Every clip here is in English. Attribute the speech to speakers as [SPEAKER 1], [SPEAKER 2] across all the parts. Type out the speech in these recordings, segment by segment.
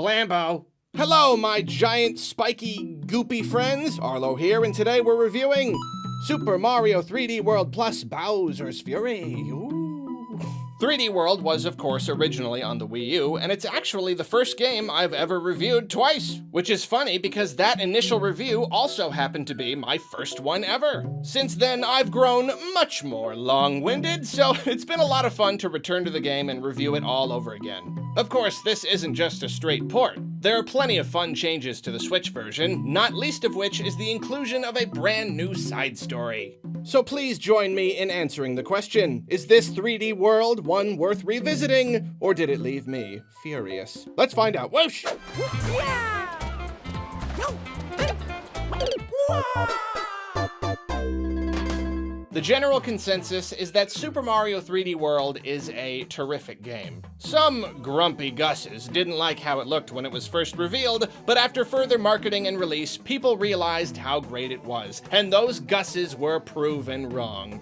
[SPEAKER 1] Blambo. Hello, my giant, spiky, goopy friends. Arlo here, and today we're reviewing Super Mario 3D World plus Bowser's Fury. Ooh. 3D World was, of course, originally on the Wii U, and it's actually the first game I've ever reviewed twice, which is funny because that initial review also happened to be my first one ever. Since then, I've grown much more long-winded, so it's been a lot of fun to return to the game and review it all over again. Of course, this isn't just a straight port. There are plenty of fun changes to the Switch version, not least of which is the inclusion of a brand new side story. So please join me in answering the question, is this 3D World one worth revisiting, or did it leave me furious? Let's find out. Whoosh! The general consensus is that Super Mario 3D World is a terrific game. Some grumpy Gusses didn't like how it looked when it was first revealed, but after further marketing and release, people realized how great it was, and those Gusses were proven wrong.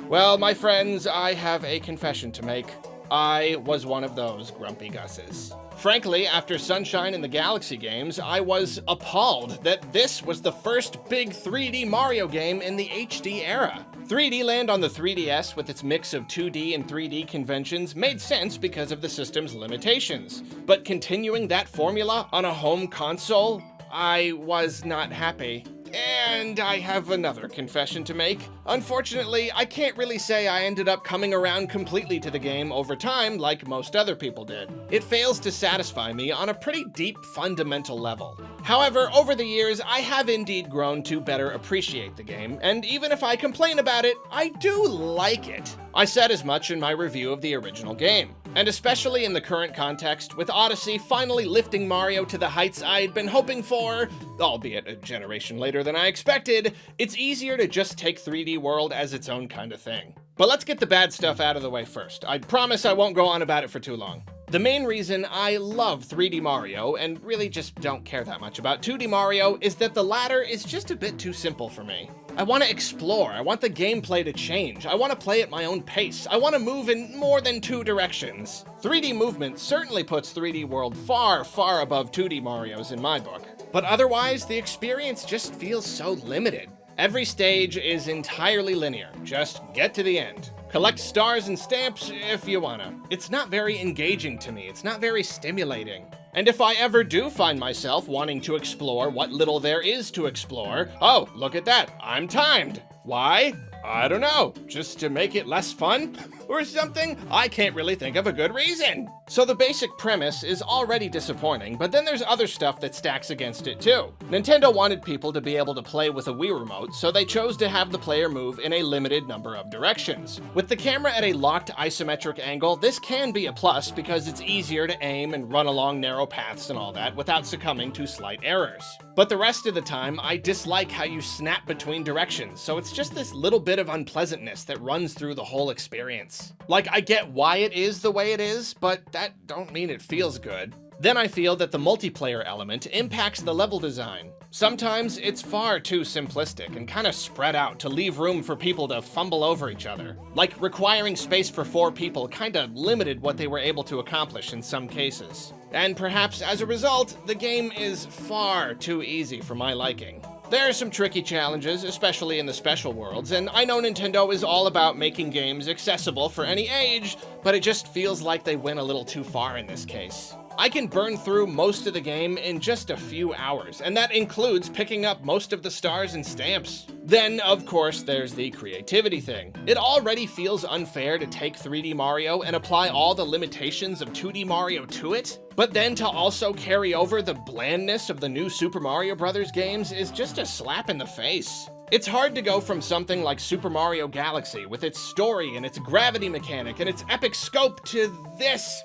[SPEAKER 1] Well, my friends, I have a confession to make. I was one of those grumpy Gusses. Frankly, after Sunshine and the Galaxy games, I was appalled that this was the first big 3D Mario game in the HD era. 3D Land on the 3DS with its mix of 2D and 3D conventions made sense because of the system's limitations. But continuing that formula on a home console, I was not happy. And I have another confession to make. Unfortunately, I can't really say I ended up coming around completely to the game over time like most other people did. It fails to satisfy me on a pretty deep, fundamental level. However, over the years, I have indeed grown to better appreciate the game, and even if I complain about it, I do like it. I said as much in my review of the original game. And especially in the current context, with Odyssey finally lifting Mario to the heights I'd been hoping for, albeit a generation later than I expected, it's easier to just take 3D World as its own kind of thing. But let's get the bad stuff out of the way first. I promise I won't go on about it for too long. The main reason I love 3D Mario, and really just don't care that much about 2D Mario, is that the latter is just a bit too simple for me. I want to explore, I want the gameplay to change, I want to play at my own pace, I want to move in more than two directions. 3D movement certainly puts 3D World far, far above 2D Mario's in my book. But otherwise, the experience just feels so limited. Every stage is entirely linear, just get to the end. Collect stars and stamps if you wanna. It's not very engaging to me, it's not very stimulating. And if I ever do find myself wanting to explore what little there is to explore, oh, look at that, I'm timed. Why? I don't know, just to make it less fun? Or something? I can't really think of a good reason. So the basic premise is already disappointing, but then there's other stuff that stacks against it too. Nintendo wanted people to be able to play with a Wii remote, so they chose to have the player move in a limited number of directions. With the camera at a locked isometric angle, this can be a plus because it's easier to aim and run along narrow paths and all that without succumbing to slight errors. But the rest of the time, I dislike how you snap between directions, so it's just this little bit of unpleasantness that runs through the whole experience. Like, I get why it is the way it is, but that don't mean it feels good. Then I feel that the multiplayer element impacts the level design. Sometimes it's far too simplistic and kind of spread out to leave room for people to fumble over each other. Like, requiring space for 4 people kind of limited what they were able to accomplish in some cases. And perhaps as a result, the game is far too easy for my liking. There are some tricky challenges, especially in the special worlds, and I know Nintendo is all about making games accessible for any age, but it just feels like they went a little too far in this case. I can burn through most of the game in just a few hours, and that includes picking up most of the stars and stamps. Then, of course, there's the creativity thing. It already feels unfair to take 3D Mario and apply all the limitations of 2D Mario to it, but then to also carry over the blandness of the new Super Mario Bros. Games is just a slap in the face. It's hard to go from something like Super Mario Galaxy with its story and its gravity mechanic and its epic scope to this.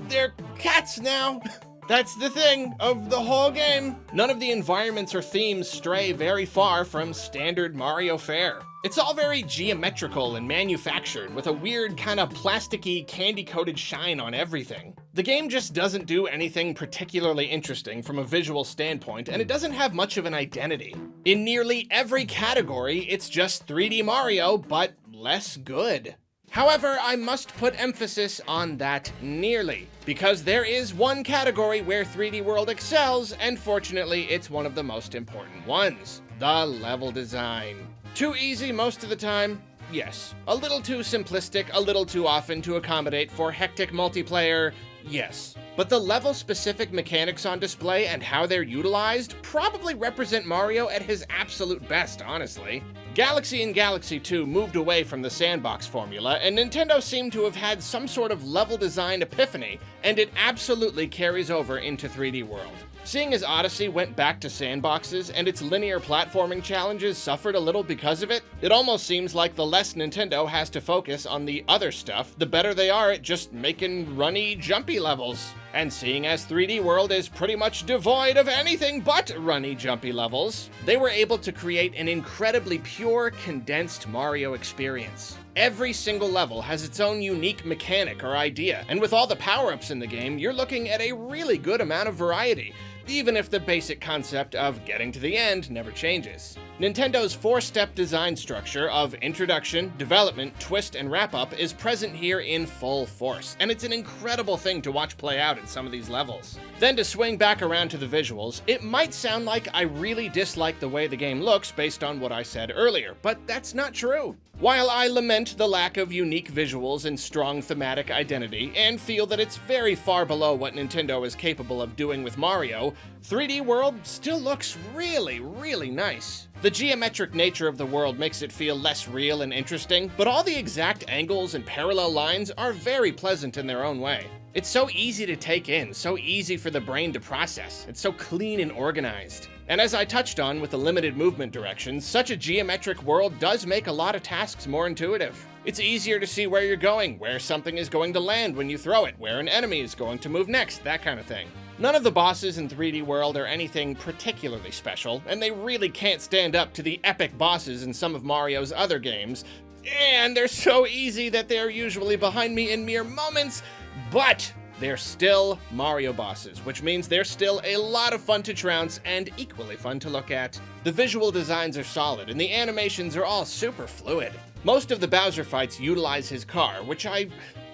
[SPEAKER 1] They're cats now. That's the thing of the whole game. None of the environments or themes stray very far from standard Mario fare. It's all very geometrical and manufactured with a weird kind of plasticky candy-coated shine on everything. The game just doesn't do anything particularly interesting from a visual standpoint, and it doesn't have much of an identity. In nearly every category, it's just 3D Mario, but less good. However, I must put emphasis on that nearly, because there is one category where 3D World excels, and fortunately, it's one of the most important ones: the level design. Too easy most of the time? Yes. A little too simplistic, a little too often to accommodate for hectic multiplayer? Yes. But the level-specific mechanics on display and how they're utilized probably represent Mario at his absolute best, honestly. Galaxy and Galaxy 2 moved away from the sandbox formula, and Nintendo seemed to have had some sort of level design epiphany, and it absolutely carries over into 3D World. Seeing as Odyssey went back to sandboxes and its linear platforming challenges suffered a little because of it, it almost seems like the less Nintendo has to focus on the other stuff, the better they are at just making runny, jumpy levels. And seeing as 3D World is pretty much devoid of anything but runny, jumpy levels, they were able to create an incredibly pure, condensed Mario experience. Every single level has its own unique mechanic or idea, and with all the power-ups in the game, you're looking at a really good amount of variety, even if the basic concept of getting to the end never changes. Nintendo's four-step design structure of introduction, development, twist, and wrap-up is present here in full force, and it's an incredible thing to watch play out in some of these levels. Then to swing back around to the visuals, it might sound like I really dislike the way the game looks based on what I said earlier, but that's not true. While I lament the lack of unique visuals and strong thematic identity, and feel that it's very far below what Nintendo is capable of doing with Mario, 3D World still looks really, really nice. The geometric nature of the world makes it feel less real and interesting, but all the exact angles and parallel lines are very pleasant in their own way. It's so easy to take in, so easy for the brain to process. It's so clean and organized. And as I touched on with the limited movement directions, such a geometric world does make a lot of tasks more intuitive. It's easier to see where you're going, where something is going to land when you throw it, where an enemy is going to move next, that kind of thing. None of the bosses in 3D World are anything particularly special, and they really can't stand up to the epic bosses in some of Mario's other games. And they're so easy that they're usually behind me in mere moments, but they're still Mario bosses, which means they're still a lot of fun to trounce and equally fun to look at. The visual designs are solid, and the animations are all super fluid. Most of the Bowser fights utilize his car, which I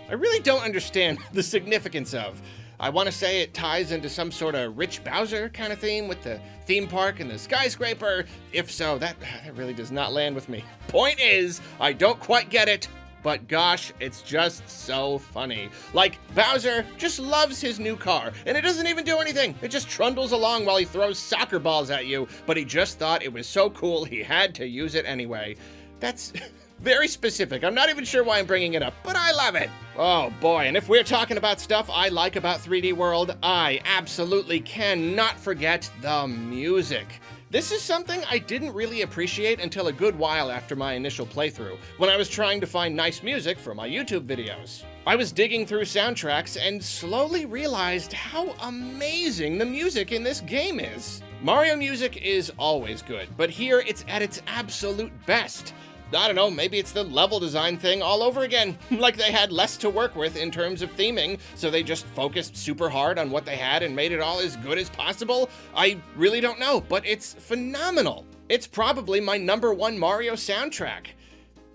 [SPEAKER 1] really don't understand the significance of. I want to say it ties into some sort of Rich Bowser kind of theme with the theme park and the skyscraper. If so, that really does not land with me. Point is, I don't quite get it, but gosh, it's just so funny. Like, Bowser just loves his new car, and it doesn't even do anything. It just trundles along while he throws soccer balls at you, but he just thought it was so cool he had to use it anyway. That's very specific. I'm not even sure why I'm bringing it up, but I love it. Oh boy, and if we're talking about stuff I like about 3D World, I absolutely cannot forget the music. This is something I didn't really appreciate until a good while after my initial playthrough, when I was trying to find nice music for my YouTube videos. I was digging through soundtracks and slowly realized how amazing the music in this game is. Mario music is always good, but here it's at its absolute best. I don't know, maybe it's the level design thing all over again. Like they had less to work with in terms of theming, so they just focused super hard on what they had and made it all as good as possible. I really don't know, but it's phenomenal. It's probably my #1 Mario soundtrack.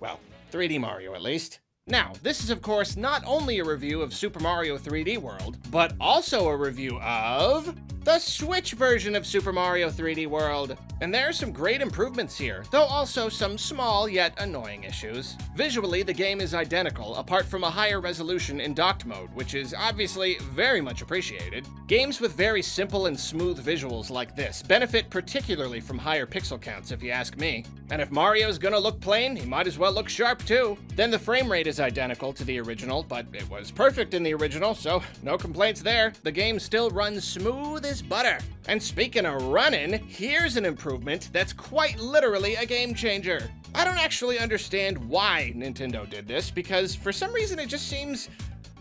[SPEAKER 1] Well, 3D Mario at least. Now, this is of course not only a review of Super Mario 3D World, but also a review of the Switch version of Super Mario 3D World. And there are some great improvements here, though also some small yet annoying issues. Visually, the game is identical, apart from a higher resolution in docked mode, which is obviously very much appreciated. Games with very simple and smooth visuals like this benefit particularly from higher pixel counts, if you ask me. And if Mario's gonna look plain, he might as well look sharp too. Then the frame rate is identical to the original, but it was perfect in the original, so no complaints there. The game still runs smooth as butter. And speaking of running, here's an improvement that's quite literally a game changer. I don't actually understand why Nintendo did this, because for some reason it just seems,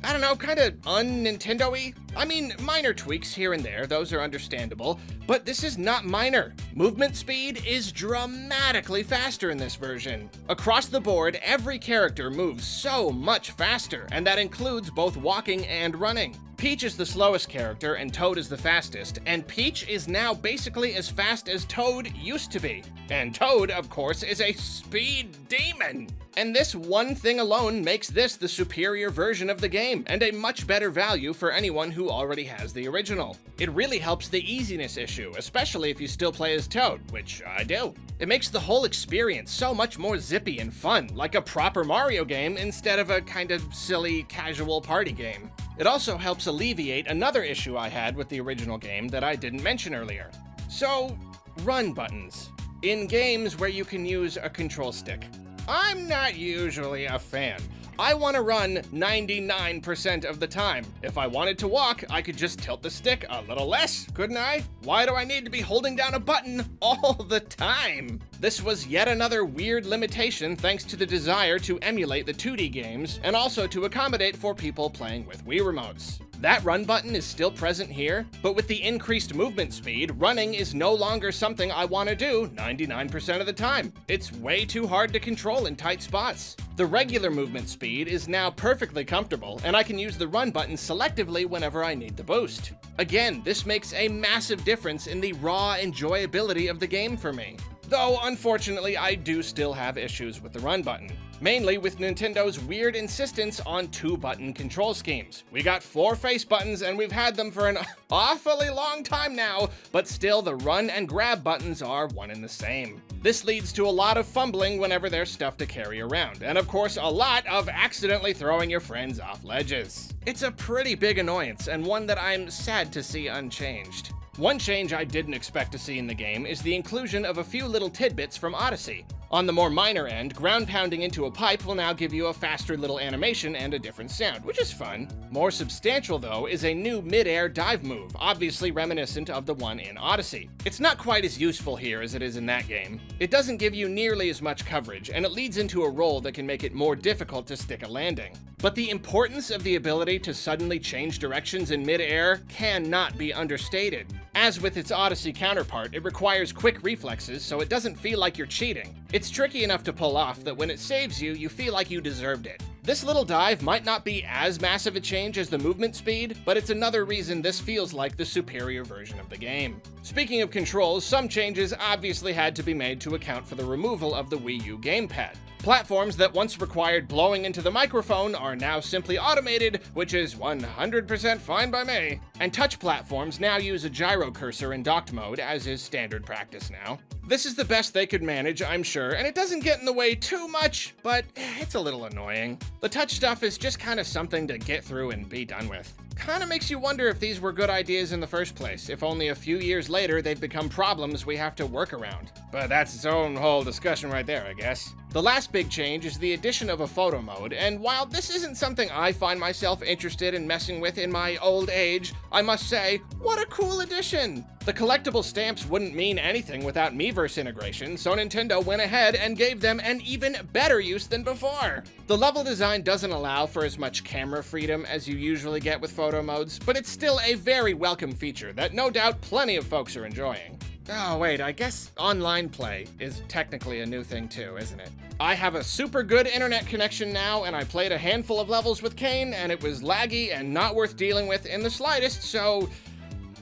[SPEAKER 1] I don't know, kind of un-Nintendo-y. I mean, minor tweaks here and there, those are understandable, but this is not minor. Movement speed is dramatically faster in this version. Across the board, every character moves so much faster, and that includes both walking and running. Peach is the slowest character and Toad is the fastest, and Peach is now basically as fast as Toad used to be. And Toad, of course, is a speed demon. And this one thing alone makes this the superior version of the game, and a much better value for anyone who already has the original. It really helps the easiness issue, especially if you still play as Toad, which I do. It makes the whole experience so much more zippy and fun, like a proper Mario game instead of a kind of silly, casual party game. It also helps alleviate another issue I had with the original game that I didn't mention earlier. So, run buttons. In games where you can use a control stick. I'm not usually a fan. I want to run 99% of the time. If I wanted to walk, I could just tilt the stick a little less, couldn't I? Why do I need to be holding down a button all the time? This was yet another weird limitation thanks to the desire to emulate the 2D games, and also to accommodate for people playing with Wii remotes. That run button is still present here, but with the increased movement speed, running is no longer something I want to do 99% of the time. It's way too hard to control in tight spots. The regular movement speed is now perfectly comfortable, and I can use the run button selectively whenever I need the boost. Again, this makes a massive difference in the raw enjoyability of the game for me. Though, unfortunately, I do still have issues with the run button. Mainly with Nintendo's weird insistence on 2-button control schemes. We got 4 face buttons and we've had them for an awfully long time now, but still the run and grab buttons are one and the same. This leads to a lot of fumbling whenever there's stuff to carry around, and of course a lot of accidentally throwing your friends off ledges. It's a pretty big annoyance, and one that I'm sad to see unchanged. One change I didn't expect to see in the game is the inclusion of a few little tidbits from Odyssey. On the more minor end, ground pounding into a pipe will now give you a faster little animation and a different sound, which is fun. More substantial, though, is a new mid-air dive move, obviously reminiscent of the one in Odyssey. It's not quite as useful here as it is in that game. It doesn't give you nearly as much coverage, and it leads into a roll that can make it more difficult to stick a landing. But the importance of the ability to suddenly change directions in mid-air cannot be understated. As with its Odyssey counterpart, it requires quick reflexes, so it doesn't feel like you're cheating. It's tricky enough to pull off that when it saves you, you feel like you deserved it. This little dive might not be as massive a change as the movement speed, but it's another reason this feels like the superior version of the game. Speaking of controls, some changes obviously had to be made to account for the removal of the Wii U gamepad. Platforms that once required blowing into the microphone are now simply automated, which is 100% fine by me. And touch platforms now use a gyro cursor in docked mode, as is standard practice now. This is the best they could manage, I'm sure, and it doesn't get in the way too much, but it's a little annoying. The touch stuff is just kind of something to get through and be done with. Kinda makes you wonder if these were good ideas in the first place, if only a few years later they've become problems we have to work around. But that's its own whole discussion right there, I guess. The last big change is the addition of a photo mode, and while this isn't something I find myself interested in messing with in my old age, I must say, what a cool addition! The collectible stamps wouldn't mean anything without Miiverse integration, so Nintendo went ahead and gave them an even better use than before. The level design doesn't allow for as much camera freedom as you usually get with photo modes, but it's still a very welcome feature that no doubt plenty of folks are enjoying. Oh wait, I guess online play is technically a new thing too, isn't it? I have a super good internet connection now, and I played a handful of levels with Kane, and it was laggy and not worth dealing with in the slightest, so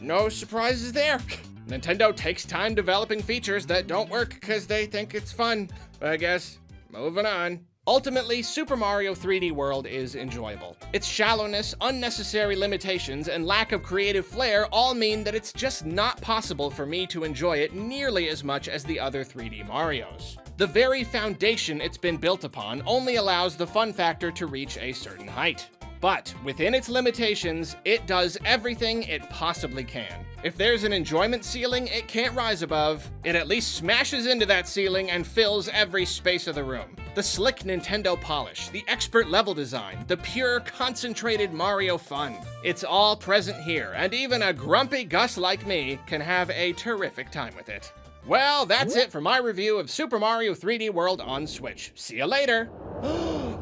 [SPEAKER 1] no surprises there. Nintendo takes time developing features that don't work because they think it's fun, I guess. Moving on. Ultimately, Super Mario 3D World is enjoyable. Its shallowness, unnecessary limitations, and lack of creative flair all mean that it's just not possible for me to enjoy it nearly as much as the other 3D Marios. The very foundation it's been built upon only allows the fun factor to reach a certain height. But within its limitations, it does everything it possibly can. If there's an enjoyment ceiling it can't rise above, it at least smashes into that ceiling and fills every space of the room. The slick Nintendo polish, the expert level design, the pure, concentrated Mario fun. It's all present here, and even a grumpy Gus like me can have a terrific time with it. Well, that's it for my review of Super Mario 3D World on Switch. See you later!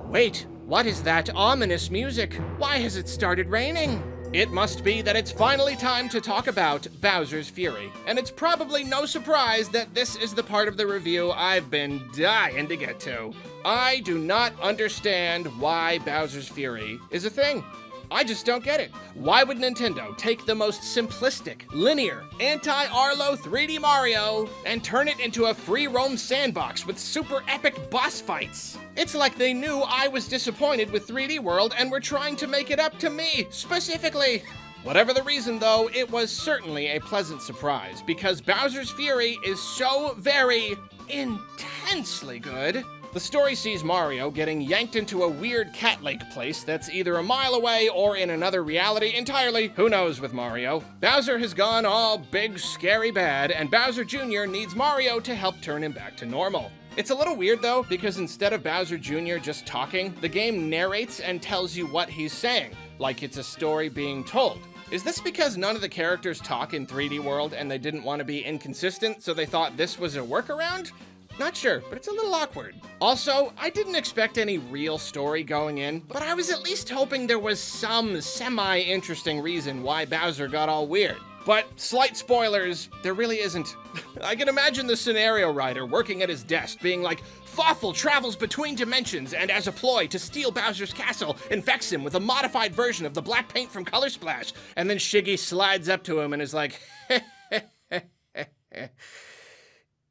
[SPEAKER 1] Wait, what is that ominous music? Why has it started raining? It must be that it's finally time to talk about Bowser's Fury, and it's probably no surprise that this is the part of the review I've been dying to get to. I do not understand why Bowser's Fury is a thing. I just don't get it. Why would Nintendo take the most simplistic, linear, anti-Arlo 3D Mario and turn it into a free roam sandbox with super epic boss fights? It's like they knew I was disappointed with 3D World and were trying to make it up to me, specifically. Whatever the reason though, it was certainly a pleasant surprise because Bowser's Fury is so very intensely good. The story sees Mario getting yanked into a weird cat lake place that's either a mile away or in another reality entirely. Who knows with Mario? Bowser has gone all big, scary bad, and Bowser Jr. needs Mario to help turn him back to normal. It's a little weird though, because instead of Bowser Jr. just talking, the game narrates and tells you what he's saying, like it's a story being told. Is this because none of the characters talk in 3D World and they didn't want to be inconsistent, so they thought this was a workaround? Not sure, but it's a little awkward. Also, I didn't expect any real story going in, but I was at least hoping there was some semi-interesting reason why Bowser got all weird. But slight spoilers, there really isn't. I can imagine the scenario writer working at his desk being like, Fawful travels between dimensions and as a ploy to steal Bowser's castle, infects him with a modified version of the black paint from Color Splash, and then Shiggy slides up to him and is like,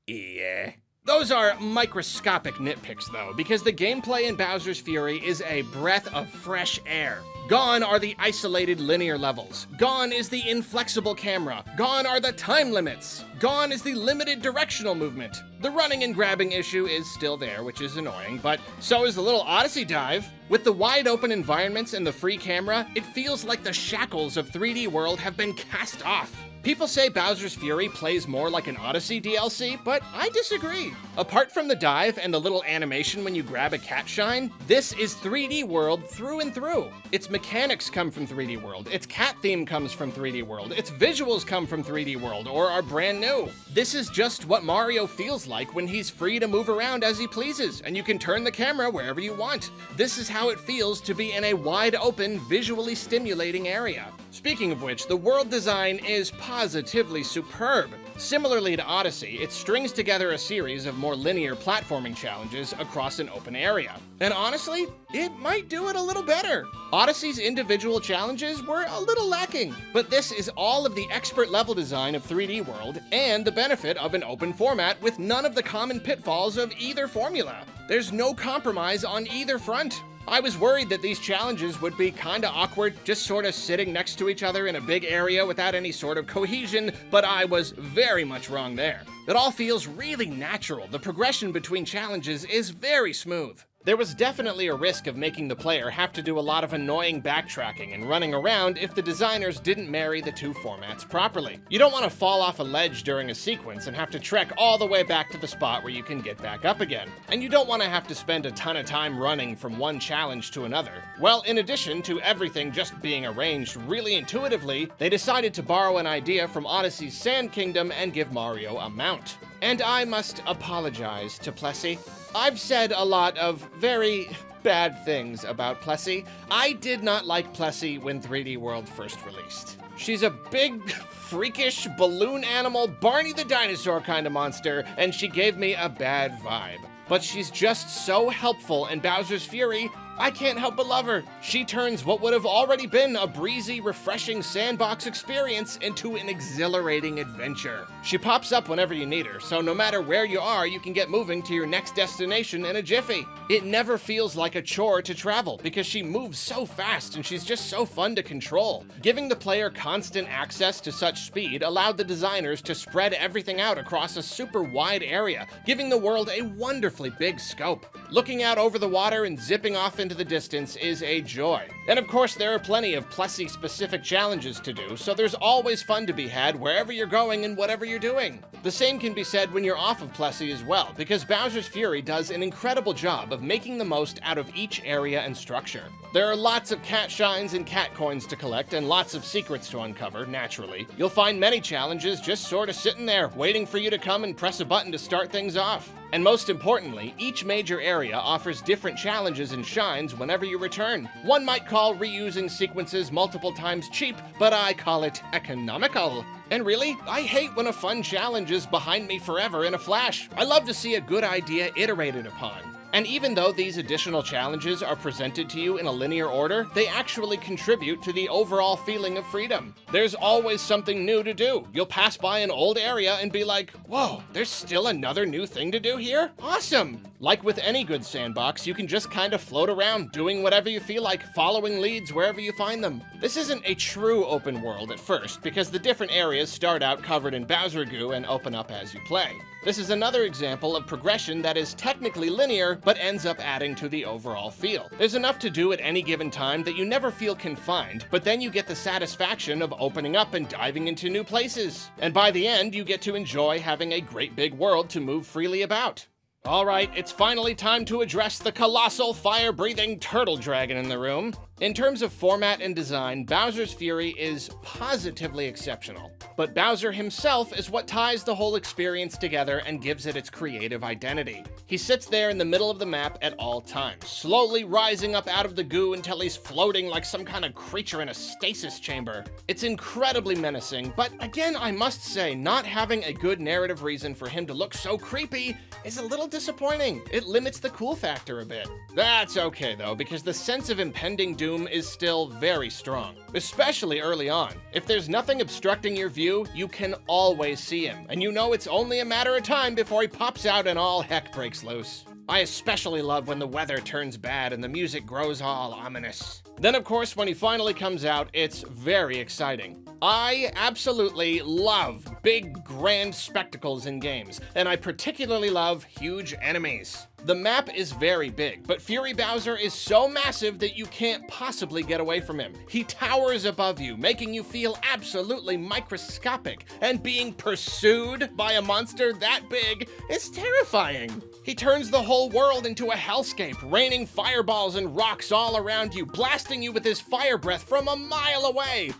[SPEAKER 1] yeah. Those are microscopic nitpicks though, because the gameplay in Bowser's Fury is a breath of fresh air. Gone are the isolated linear levels. Gone is the inflexible camera. Gone are the time limits. Gone is the limited directional movement. The running and grabbing issue is still there, which is annoying, but so is the little Odyssey dive. With the wide open environments and the free camera, it feels like the shackles of 3D World have been cast off. People say Bowser's Fury plays more like an Odyssey DLC, but I disagree. Apart from the dive and the little animation when you grab a cat shine, this is 3D World through and through. Its mechanics come from 3D World, its cat theme comes from 3D World, its visuals come from 3D World or are brand new. This is just what Mario feels like when he's free to move around as he pleases, and you can turn the camera wherever you want. This is how it feels to be in a wide open, visually stimulating area. Speaking of which, the world design is positively superb. Similarly to Odyssey, it strings together a series of more linear platforming challenges across an open area. And honestly, it might do it a little better. Odyssey's individual challenges were a little lacking, but this is all of the expert level design of 3D World and the benefit of an open format with none of the common pitfalls of either formula. There's no compromise on either front. I was worried that these challenges would be kinda awkward, just sorta sitting next to each other in a big area without any sort of cohesion, but I was very much wrong there. It all feels really natural. The progression between challenges is very smooth. There was definitely a risk of making the player have to do a lot of annoying backtracking and running around if the designers didn't marry the two formats properly. You don't want to fall off a ledge during a sequence and have to trek all the way back to the spot where you can get back up again. And you don't want to have to spend a ton of time running from one challenge to another. Well, in addition to everything just being arranged really intuitively, they decided to borrow an idea from Odyssey's Sand Kingdom and give Mario a mount. And I must apologize to Plessy. I've said a lot of very bad things about Plessy. I did not like Plessy when 3D World first released. She's a big, freakish, balloon animal, Barney the dinosaur kind of monster, and she gave me a bad vibe. But she's just so helpful in Bowser's Fury, I can't help but love her. She turns what would have already been a breezy, refreshing sandbox experience into an exhilarating adventure. She pops up whenever you need her, so no matter where you are, you can get moving to your next destination in a jiffy. It never feels like a chore to travel because she moves so fast and she's just so fun to control. Giving the player constant access to such speed allowed the designers to spread everything out across a super wide area, giving the world a wonderfully big scope. Looking out over the water and zipping off into the distance is a joy. And of course, there are plenty of Plessy-specific challenges to do, so there's always fun to be had wherever you're going and whatever you're doing. The same can be said when you're off of Plessy as well, because Bowser's Fury does an incredible job of making the most out of each area and structure. There are lots of cat shines and cat coins to collect and lots of secrets to uncover, naturally. You'll find many challenges just sort of sitting there, waiting for you to come and press a button to start things off. And most importantly, each major area offers different challenges and shines whenever you return. One might call reusing sequences multiple times cheap, but I call it economical. And really, I hate when a fun challenge is behind me forever in a flash. I love to see a good idea iterated upon. And even though these additional challenges are presented to you in a linear order, they actually contribute to the overall feeling of freedom. There's always something new to do. You'll pass by an old area and be like, whoa, there's still another new thing to do here? Awesome! Like with any good sandbox, you can just kind of float around, doing whatever you feel like, following leads wherever you find them. This isn't a true open world at first, because the different areas start out covered in Bowser goo and open up as you play. This is another example of progression that is technically linear, but ends up adding to the overall feel. There's enough to do at any given time that you never feel confined, but then you get the satisfaction of opening up and diving into new places. And by the end, you get to enjoy having a great big world to move freely about. Alright, it's finally time to address the colossal fire-breathing turtle dragon in the room. In terms of format and design, Bowser's Fury is positively exceptional. But Bowser himself is what ties the whole experience together and gives it its creative identity. He sits there in the middle of the map at all times, slowly rising up out of the goo until he's floating like some kind of creature in a stasis chamber. It's incredibly menacing, but again, I must say, not having a good narrative reason for him to look so creepy is a little disappointing. It limits the cool factor a bit. That's okay though, because the sense of impending doom is still very strong, especially early on. If there's nothing obstructing your view, you can always see him, and you know it's only a matter of time before he pops out and all heck breaks loose. I especially love when the weather turns bad and the music grows all ominous. Then of course, when he finally comes out, it's very exciting. I absolutely love big, grand spectacles in games, and I particularly love huge enemies. The map is very big, but Fury Bowser is so massive that you can't possibly get away from him. He towers above you, making you feel absolutely microscopic, and being pursued by a monster that big is terrifying. He turns the whole world into a hellscape, raining fireballs and rocks all around you, blasting you with his fire breath from a mile away.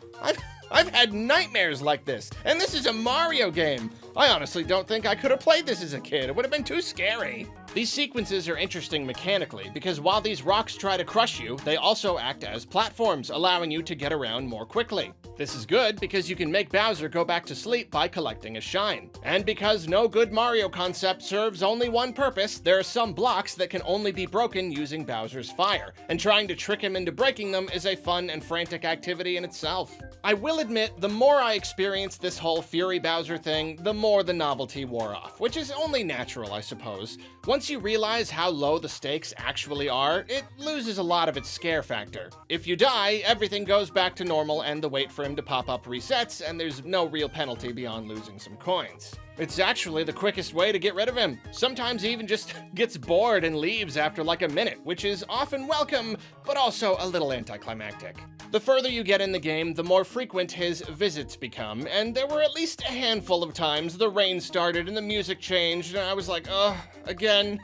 [SPEAKER 1] I've had nightmares like this, and this is a Mario game. I honestly don't think I could have played this as a kid. It would have been too scary. These sequences are interesting mechanically, because while these rocks try to crush you, they also act as platforms, allowing you to get around more quickly. This is good because you can make Bowser go back to sleep by collecting a shine. And because no good Mario concept serves only one purpose, there are some blocks that can only be broken using Bowser's fire, and trying to trick him into breaking them is a fun and frantic activity in itself. I will admit, the more I experienced this whole Fury Bowser thing, the more the novelty wore off, which is only natural, I suppose. Once you realize how low the stakes actually are, it loses a lot of its scare factor. If you die, everything goes back to normal and the wait for him to pop up resets, and there's no real penalty beyond losing some coins. It's actually the quickest way to get rid of him. Sometimes he even just gets bored and leaves after like a minute, which is often welcome, but also a little anticlimactic. The further you get in the game, the more frequent his visits become, and there were at least a handful of times the rain started and the music changed, and I was like, ugh, again.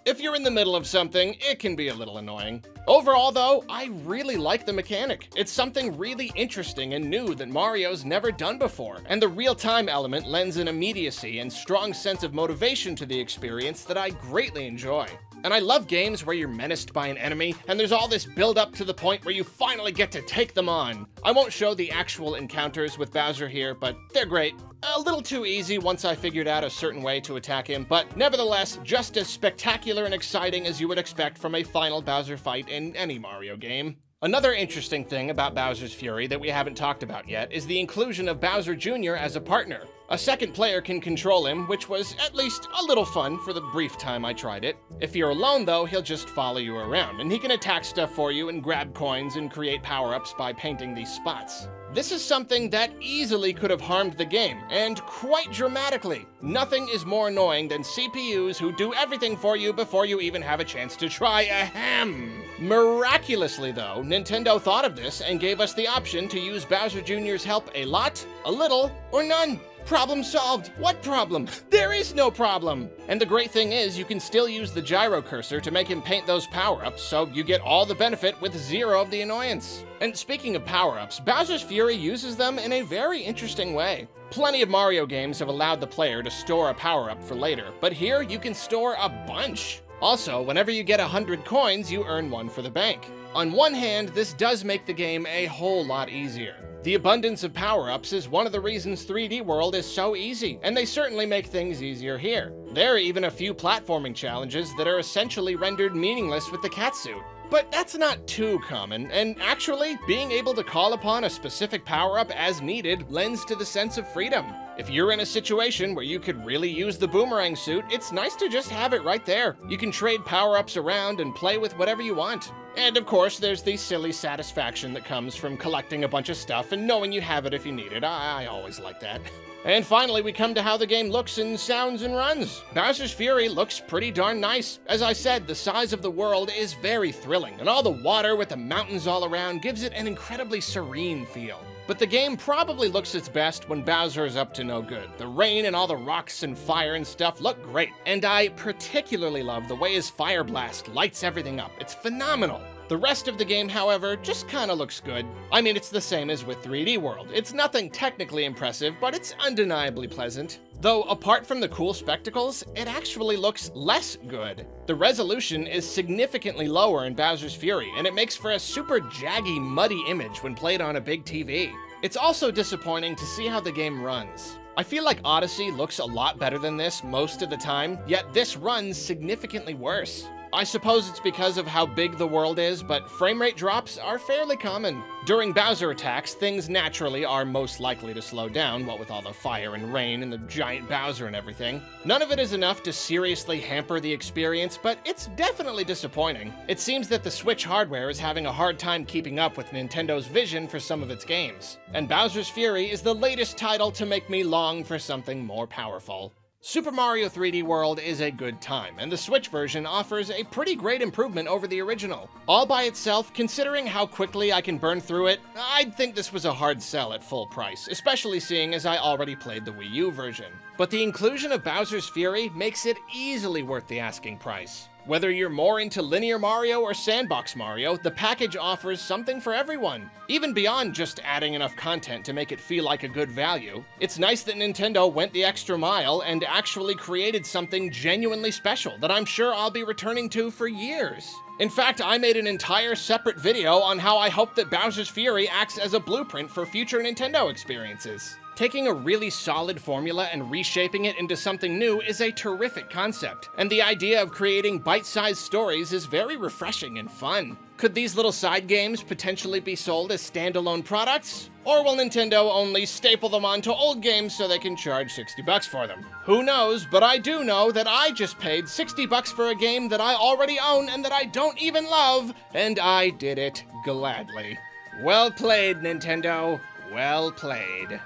[SPEAKER 1] If you're in the middle of something, it can be a little annoying. Overall though, I really like the mechanic. It's something really interesting and new that Mario's never done before, and the real-time element lends an immediacy and strong sense of motivation to the experience that I greatly enjoy. And I love games where you're menaced by an enemy, and there's all this build-up to the point where you finally get to take them on. I won't show the actual encounters with Bowser here, but they're great. A little too easy once I figured out a certain way to attack him, but nevertheless, just as spectacular and exciting as you would expect from a final Bowser fight in any Mario game. Another interesting thing about Bowser's Fury that we haven't talked about yet is the inclusion of Bowser Jr. as a partner. A second player can control him, which was at least a little fun for the brief time I tried it. If you're alone though, he'll just follow you around, and he can attack stuff for you and grab coins and create power-ups by painting these spots. This is something that easily could have harmed the game, and quite dramatically. Nothing is more annoying than CPUs who do everything for you before you even have a chance to try ahem. Miraculously though, Nintendo thought of this and gave us the option to use Bowser Jr.'s help a lot, a little, or none. Problem solved. What problem? There is no problem. And the great thing is you can still use the gyro cursor to make him paint those power-ups, so you get all the benefit with zero of the annoyance. And speaking of power-ups, Bowser's Fury uses them in a very interesting way. Plenty of Mario games have allowed the player to store a power-up for later, but here you can store a bunch. Also, whenever you get 100 coins, you earn one for the bank. On one hand, this does make the game a whole lot easier. The abundance of power-ups is one of the reasons 3D World is so easy, and they certainly make things easier here. There are even a few platforming challenges that are essentially rendered meaningless with the catsuit. But that's not too common, and actually, being able to call upon a specific power-up as needed lends to the sense of freedom. If you're in a situation where you could really use the boomerang suit, it's nice to just have it right there. You can trade power-ups around and play with whatever you want. And of course, there's the silly satisfaction that comes from collecting a bunch of stuff and knowing you have it if you need it. I always like that. And finally, we come to how the game looks and sounds and runs. Bowser's Fury looks pretty darn nice. As I said, the size of the world is very thrilling, and all the water with the mountains all around gives it an incredibly serene feel. But the game probably looks its best when Bowser is up to no good. The rain and all the rocks and fire and stuff look great, and I particularly love the way his fire blast lights everything up. It's phenomenal. The rest of the game, however, just kinda looks good. I mean, it's the same as with 3D World. It's nothing technically impressive, but it's undeniably pleasant. Though, apart from the cool spectacles, it actually looks less good. The resolution is significantly lower in Bowser's Fury, and it makes for a super jaggy, muddy image when played on a big TV. It's also disappointing to see how the game runs. I feel like Odyssey looks a lot better than this most of the time, yet this runs significantly worse. I suppose it's because of how big the world is, but frame rate drops are fairly common. During Bowser attacks, things naturally are most likely to slow down, what with all the fire and rain and the giant Bowser and everything. None of it is enough to seriously hamper the experience, but it's definitely disappointing. It seems that the Switch hardware is having a hard time keeping up with Nintendo's vision for some of its games, and Bowser's Fury is the latest title to make me long for something more powerful. Super Mario 3D World is a good time, and the Switch version offers a pretty great improvement over the original. All by itself, considering how quickly I can burn through it, I'd think this was a hard sell at full price, especially seeing as I already played the Wii U version. But the inclusion of Bowser's Fury makes it easily worth the asking price. Whether you're more into linear Mario or sandbox Mario, the package offers something for everyone. Even beyond just adding enough content to make it feel like a good value, it's nice that Nintendo went the extra mile and actually created something genuinely special that I'm sure I'll be returning to for years. In fact, I made an entire separate video on how I hope that Bowser's Fury acts as a blueprint for future Nintendo experiences. Taking a really solid formula and reshaping it into something new is a terrific concept, and the idea of creating bite-sized stories is very refreshing and fun. Could these little side games potentially be sold as standalone products? Or will Nintendo only staple them onto old games so they can charge $60 for them? Who knows, but I do know that I just paid $60 for a game that I already own and that I don't even love, and I did it gladly. Well played, Nintendo. Well played.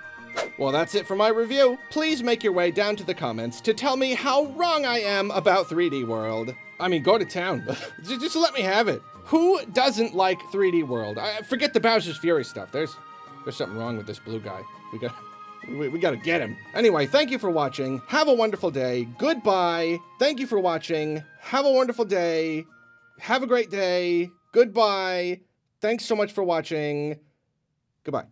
[SPEAKER 1] Well, that's it for my review. Please make your way down to the comments to tell me how wrong I am about 3D World. I mean, go to town. Just let me have it. Who doesn't like 3D World? Forget the Bowser's Fury stuff. There's something wrong with this blue guy. We gotta get him. Anyway, thank you for watching. Have a wonderful day. Goodbye. Thank you for watching. Have a wonderful day. Have a great day. Goodbye. Thanks so much for watching. Goodbye.